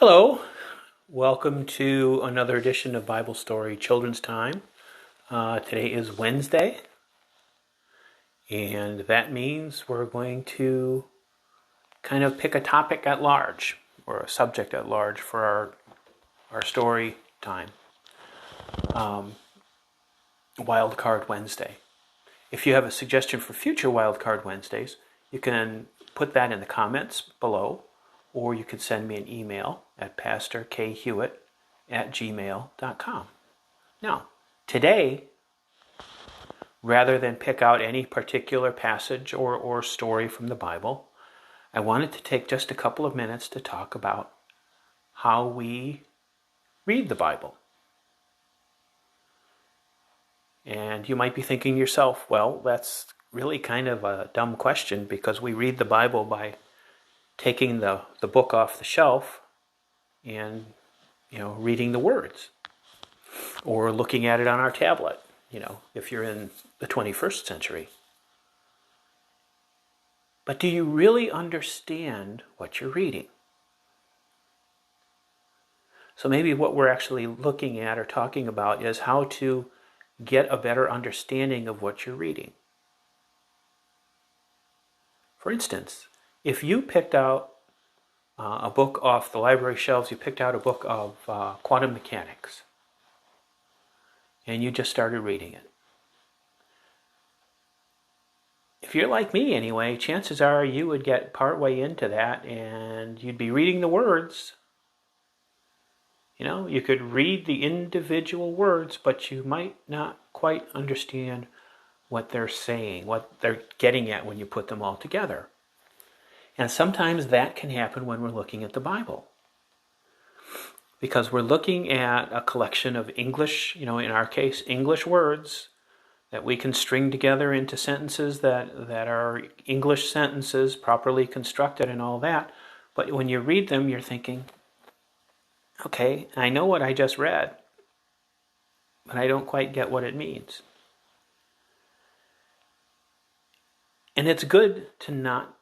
Hello, welcome to another edition of Bible Story Children's Time. Today is Wednesday, and that means we're going to kind of pick a topic at large, or a subject at large for our story time. Wildcard Wednesday. If you have a suggestion for future Wildcard Wednesdays, you can put that in the comments below, or you can send me an email at pastorkhewitt@gmail.com. Now, today, rather than pick out any particular passage or story from the Bible, I wanted to take just a couple of minutes to talk about how we read the Bible. And you might be thinking to yourself, well, that's really kind of a dumb question, because we read the Bible by taking the book off the shelf and reading the words, or looking at it on our tablet, if you're in the 21st century. But do you really understand what you're reading? So maybe what we're actually looking at or talking about is how to get a better understanding of what you're reading. For instance, if you picked out a book off the library shelves, you picked out a book of quantum mechanics, and you just started reading it. If you're like me anyway, chances are you would get partway into that and you'd be reading the words. You could read the individual words, but you might not quite understand what they're saying, what they're getting at when you put them all together. And sometimes that can happen when we're looking at the Bible, because we're looking at a collection of English, in our case, English words that we can string together into sentences that are English sentences, properly constructed and all that. But when you read them, you're thinking, okay, I know what I just read, but I don't quite get what it means. And it's good to not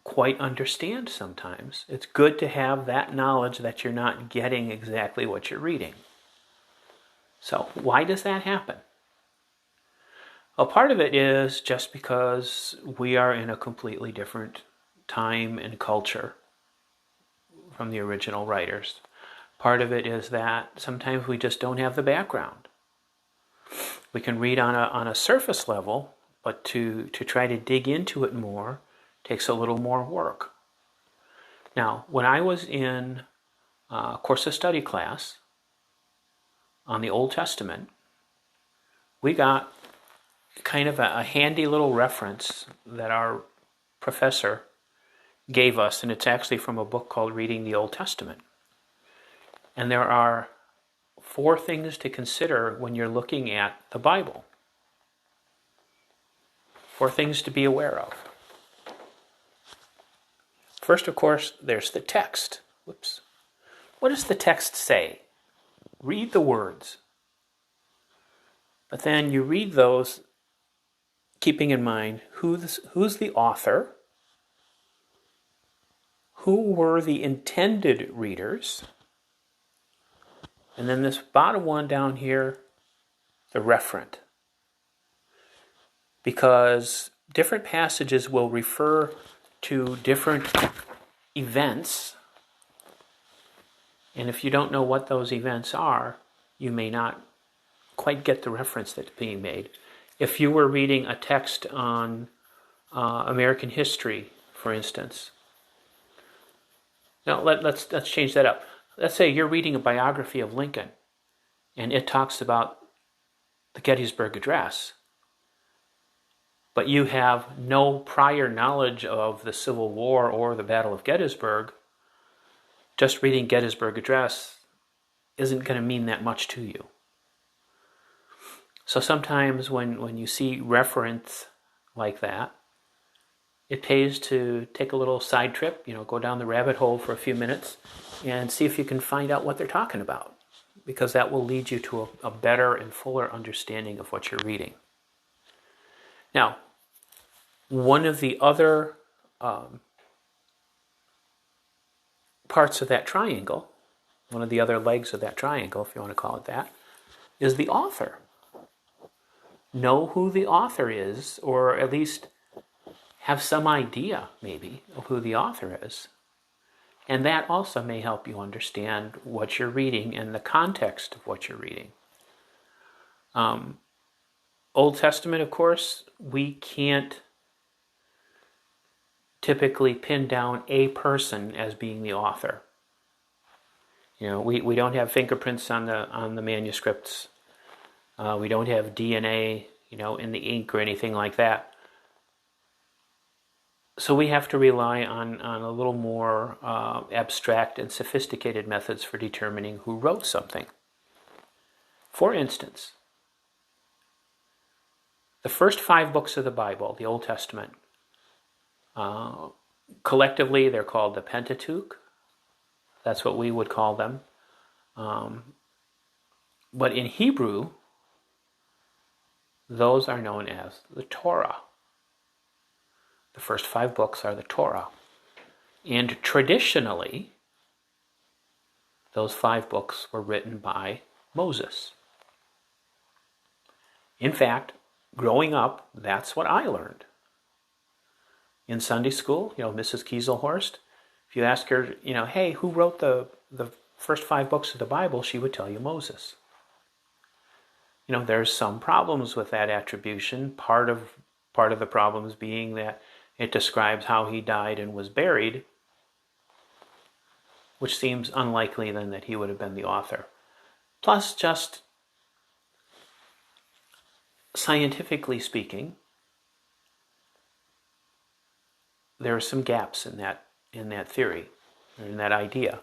quite understand sometimes. It's good to have that knowledge that you're not getting exactly what you're reading. So why does that happen? Well, part of it is just because we are in a completely different time and culture from the original writers. Part of it is that sometimes we just don't have the background. We can read on a surface level, but to try to dig into it more takes a little more work. Now, when I was in a course of study class on the Old Testament, we got kind of a handy little reference that our professor gave us, and it's actually from a book called Reading the Old Testament. And there are 4 things to consider when you're looking at the Bible. 4 things to be aware of. First, of course, there's the text. Whoops. What does the text say? Read the words. But then you read those keeping in mind who's the author, who were the intended readers, and then this bottom one down here, the referent. Because different passages will refer to different events, and if you don't know what those events are, you may not quite get the reference that's being made. If you were reading a text on American history, for instance, now let's change that up. Let's say you're reading a biography of Lincoln, and it talks about the Gettysburg Address, but you have no prior knowledge of the Civil War or the Battle of Gettysburg. Just reading Gettysburg Address isn't going to mean that much to you. So sometimes when you see reference like that, it pays to take a little side trip, go down the rabbit hole for a few minutes and see if you can find out what they're talking about, because that will lead you to a better and fuller understanding of what you're reading. Now, one of the other parts of that triangle, one of the other legs of that triangle, if you want to call it that, is the author. Know who the author is, or at least have some idea, maybe, of who the author is. And that also may help you understand what you're reading and the context of what you're reading. Old Testament, of course, we can't typically pin down a person as being the author. We don't have fingerprints on the manuscripts. We don't have DNA, in the ink or anything like that. So we have to rely on a little more abstract and sophisticated methods for determining who wrote something. For instance, the first 5 books of the Bible, the Old Testament, collectively they're called the Pentateuch. That's what we would call them. But in Hebrew, those are known as the Torah. The first 5 books are the Torah. And traditionally, those 5 books were written by Moses. In fact, growing up, that's what I learned. In Sunday school, Mrs. Kieselhorst, if you ask her, hey, who wrote the first 5 books of the Bible, she would tell you Moses. There's some problems with that attribution. Part of the problems being that it describes how he died and was buried, which seems unlikely then that he would have been the author. Plus, just scientifically speaking, there are some gaps in that theory, or in that idea.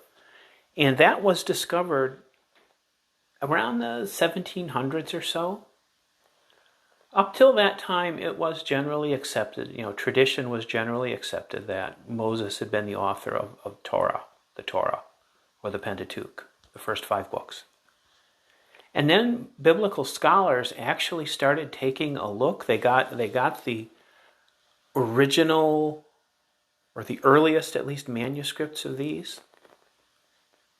And that was discovered around the 1700s or so. Up till that time, it was generally accepted, tradition was generally accepted that Moses had been the author of Torah, the Torah, or the Pentateuch, the first 5 books. And then biblical scholars actually started taking a look. They got the original, or the earliest at least, manuscripts of these,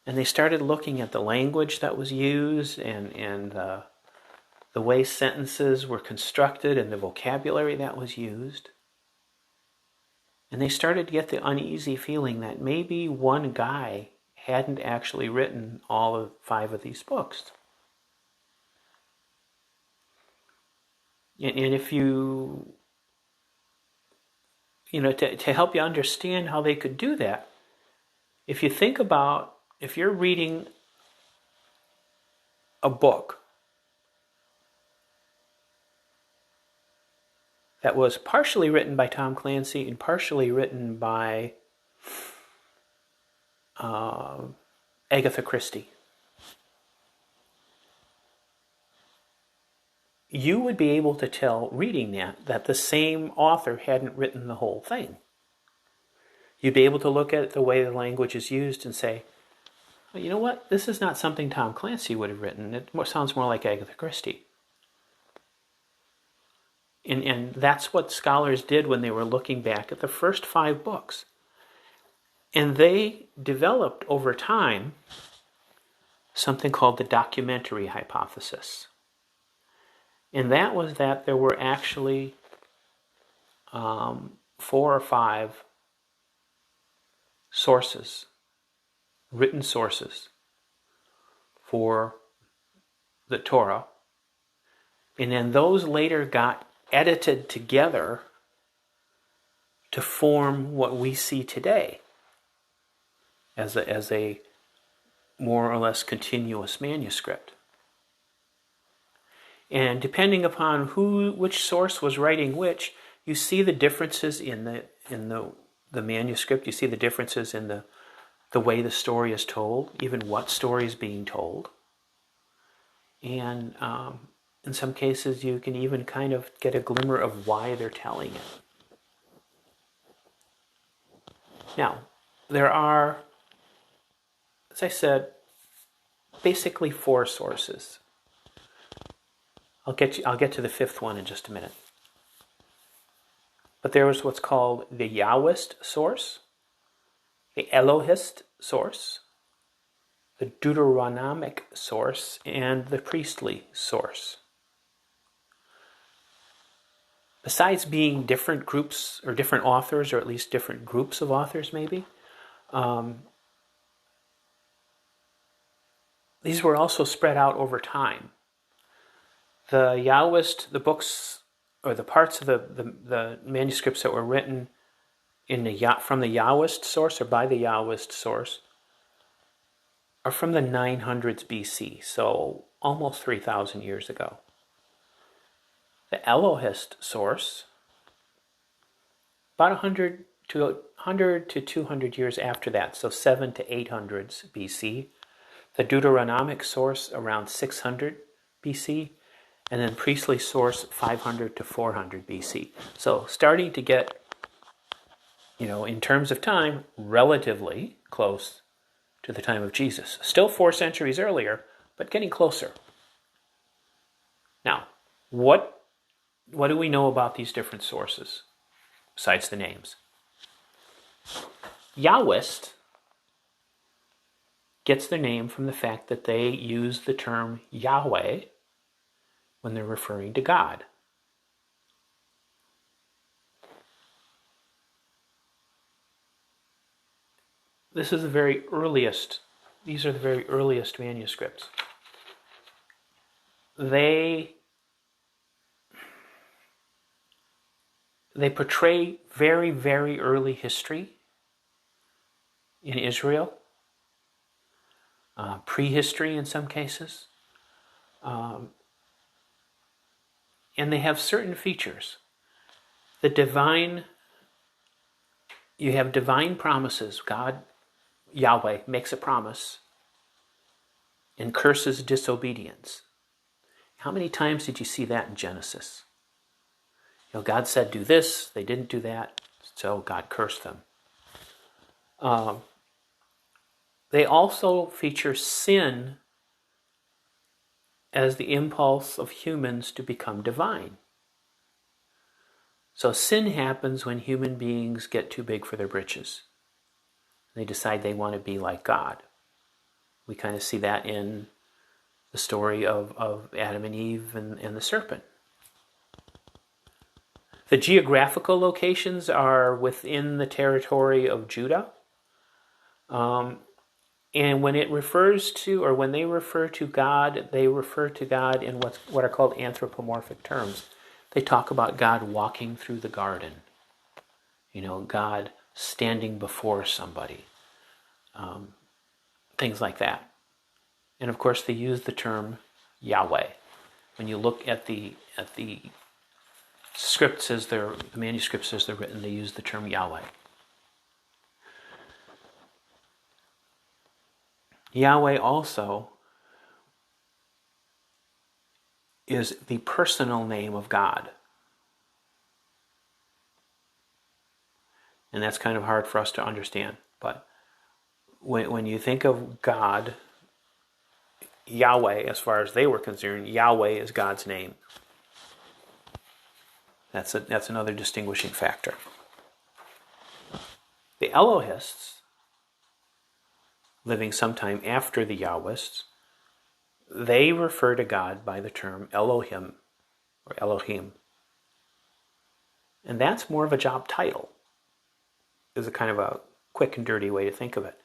and they started looking at the language that was used and the way sentences were constructed and the vocabulary that was used. And they started to get the uneasy feeling that maybe one guy hadn't actually written all of 5 of these books. And if you, to help you understand how they could do that, if you think about, if you're reading a book that was partially written by Tom Clancy and partially written by Agatha Christie, you would be able to tell, reading that the same author hadn't written the whole thing. You'd be able to look at the way the language is used and say, well, you know what? This is not something Tom Clancy would have written. It sounds more like Agatha Christie. And that's what scholars did when they were looking back at the first 5 books. And they developed over time something called the documentary hypothesis. And that was that there were actually 4 or 5 sources, written sources, for the Torah. And then those later got edited together to form what we see today as a more or less continuous manuscript. And depending upon which source was writing which, you see the differences in the manuscript. You see the differences in the way the story is told, even what story is being told. And in some cases, you can even kind of get a glimmer of why they're telling it. Now, there are, as I said, basically 4 sources. I'll get to the 5th one in just a minute. But there was what's called the Yahwist source the Elohist source, the Deuteronomic source, and the priestly source. Besides being different groups or different authors, or at least different groups of authors maybe, these were also spread out over time. The Yahwist, the books, or the parts of the manuscripts that were written from the Yahwist source or by the Yahwist source are from the 900s BC, so almost 3,000 years ago. The Elohist source, about 100 to 200 years after that, so 7 to 800s BC. The Deuteronomic source around 600 BC, and then priestly source 500 to 400 BC. So starting to get, in terms of time, relatively close to the time of Jesus. Still 4 centuries earlier, but getting closer. Now, what do we know about these different sources, besides the names? Yahwist gets their name from the fact that they use the term Yahweh when they're referring to God. These are the very earliest manuscripts. They portray very, very early history in Israel, prehistory in some cases, and they have certain features. You have divine promises. God, Yahweh, makes a promise and curses disobedience. How many times did you see that in Genesis? God said, do this, they didn't do that, so God cursed them. They also feature sin as the impulse of humans to become divine. So sin happens when human beings get too big for their britches. They decide they want to be like God. We kind of see that in the story of Adam and Eve and the serpent. The geographical locations are within the territory of Judah. And when they refer to God, they refer to God in what are called anthropomorphic terms. They talk about God walking through the garden. God standing before somebody. Things like that. And of course they use the term Yahweh. When you look at the scripts the manuscripts as they're written, they use the term Yahweh. Yahweh also is the personal name of God. And that's kind of hard for us to understand. But when you think of God, Yahweh, as far as they were concerned, Yahweh is God's name. That's another distinguishing factor. The Elohists, living sometime after the Yahwists, they refer to God by the term Elohim or Elohim. And that's more of a job title, is a kind of a quick and dirty way to think of it.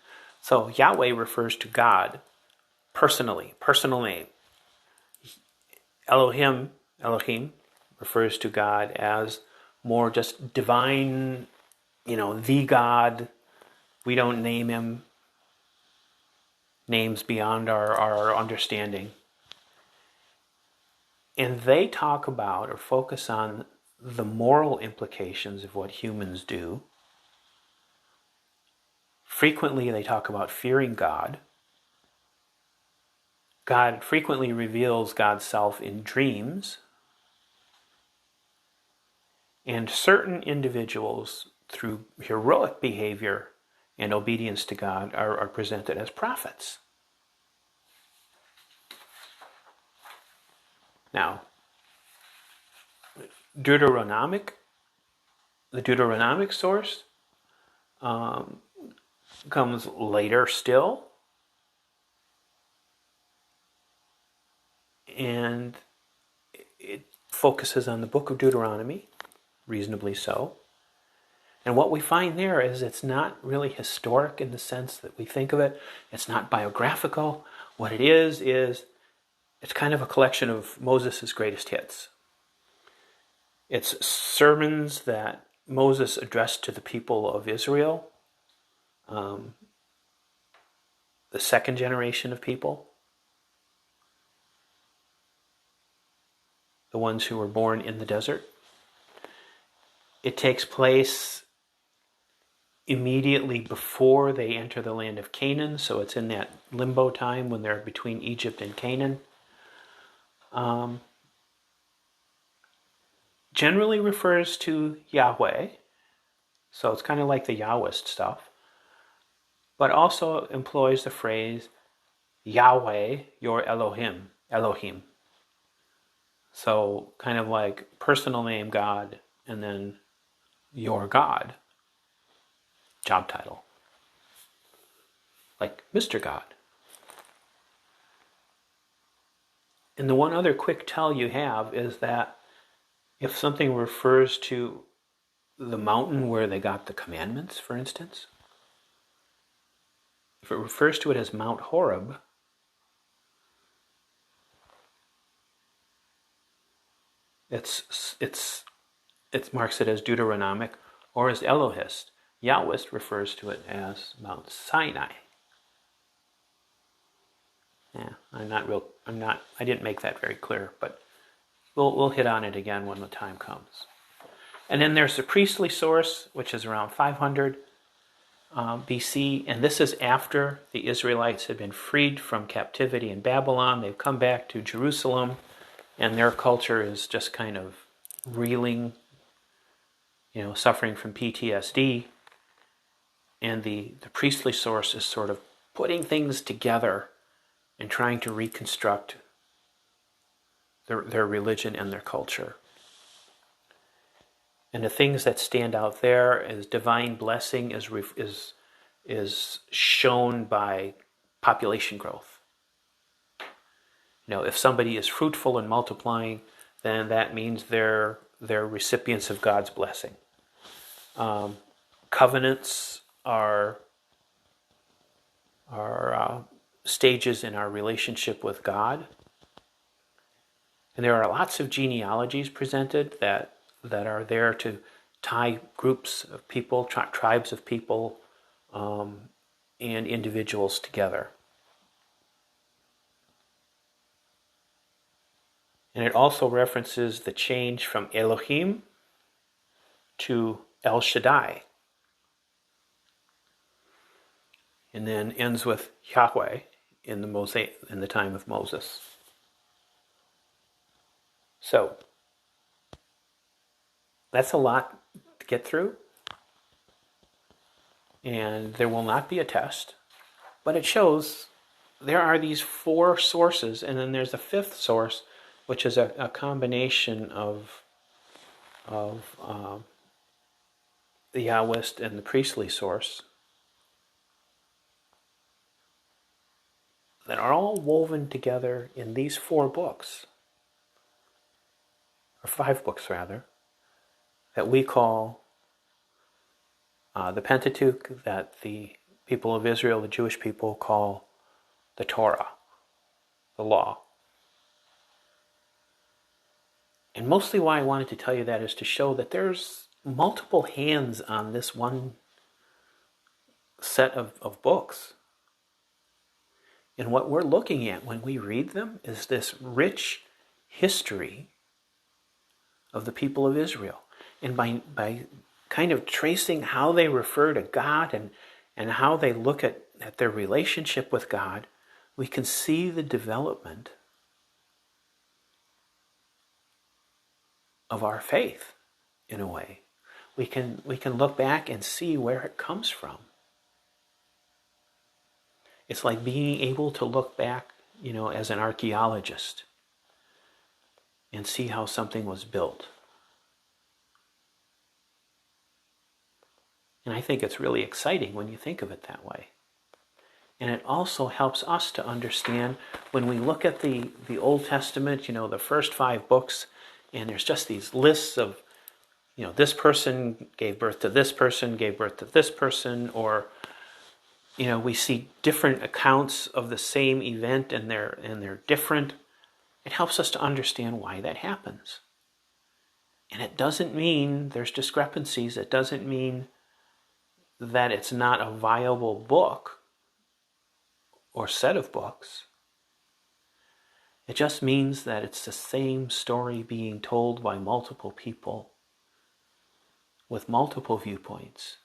So Yahweh refers to God personally, personal name. Elohim refers to God as more just divine, the God. We don't name him names beyond our understanding. And they talk about or focus on the moral implications of what humans do. Frequently they talk about fearing God. God frequently reveals God's self in dreams. And certain individuals, through heroic behavior and obedience to God, are presented as prophets. Now, the Deuteronomic source comes later still, and it focuses on the book of Deuteronomy, reasonably so. And what we find there is it's not really historic in the sense that we think of it. It's not biographical. What it is it's kind of a collection of Moses' greatest hits. It's sermons that Moses addressed to the people of Israel, the second generation of people, the ones who were born in the desert. It takes place immediately before they enter the land of Canaan, so it's in that limbo time when they're between Egypt and Canaan. Generally refers to Yahweh, so it's kind of like the Yahwist stuff, but also employs the phrase Yahweh, your Elohim. So kind of like personal name God and then your God, job title, like Mr. God. And the one other quick tell you have is that if something refers to the mountain where they got the commandments, for instance, if it refers to it as Mount Horeb, it marks it as Deuteronomic or as Elohist. Yahwist refers to it as Mount Sinai. Yeah, I didn't make that very clear, but we'll hit on it again when the time comes. And then there's the priestly source, which is around 500 BC, and this is after the Israelites had been freed from captivity in Babylon. They've come back to Jerusalem, and their culture is just kind of reeling, suffering from PTSD. And the priestly source is sort of putting things together and trying to reconstruct their religion and their culture. And the things that stand out there is divine blessing is shown by population growth. If somebody is fruitful and multiplying, then that means they're recipients of God's blessing. Covenants are stages in our relationship with God. And there are lots of genealogies presented that are there to tie groups of people, tribes of people, and individuals together. And it also references the change from Elohim to El Shaddai. And then ends with Yahweh in the time of Moses. So, that's a lot to get through. And there will not be a test. But it shows there are these 4 sources, and then there's a 5th source, which is a combination of the Yahwist and the priestly source, that are all woven together in these 4 books, or 5 books rather, that we call the Pentateuch, that the people of Israel, the Jewish people, call the Torah, the law. And mostly why I wanted to tell you that is to show that there's multiple hands on this one set of books. And what we're looking at when we read them is this rich history of the people of Israel. And by kind of tracing how they refer to God and how they look at their relationship with God, we can see the development of our faith in a way. We can look back and see where it comes from. It's like being able to look back, as an archaeologist and see how something was built. And I think it's really exciting when you think of it that way. And it also helps us to understand when we look at the Old Testament, the first 5 books, and there's just these lists of, this person gave birth to this person, gave birth to this person, or, we see different accounts of the same event and they're different. It helps us to understand why that happens. And it doesn't mean there's discrepancies. It doesn't mean that it's not a viable book or set of books. It just means that it's the same story being told by multiple people with multiple viewpoints,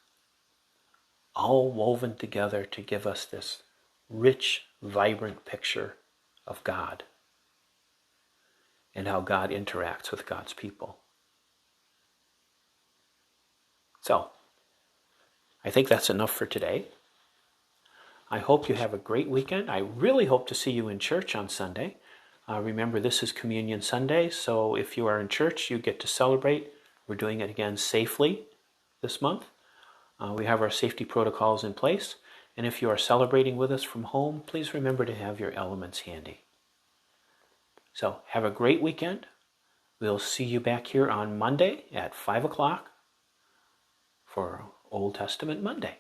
all woven together to give us this rich, vibrant picture of God and how God interacts with God's people. So, I think that's enough for today. I hope you have a great weekend. I really hope to see you in church on Sunday. Remember, this is Communion Sunday, so if you are in church, you get to celebrate. We're doing it again safely this month. We have our safety protocols in place. And if you are celebrating with us from home, please remember to have your elements handy. So, have a great weekend. We'll see you back here on Monday at 5 o'clock for Old Testament Monday.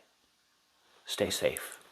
Stay safe.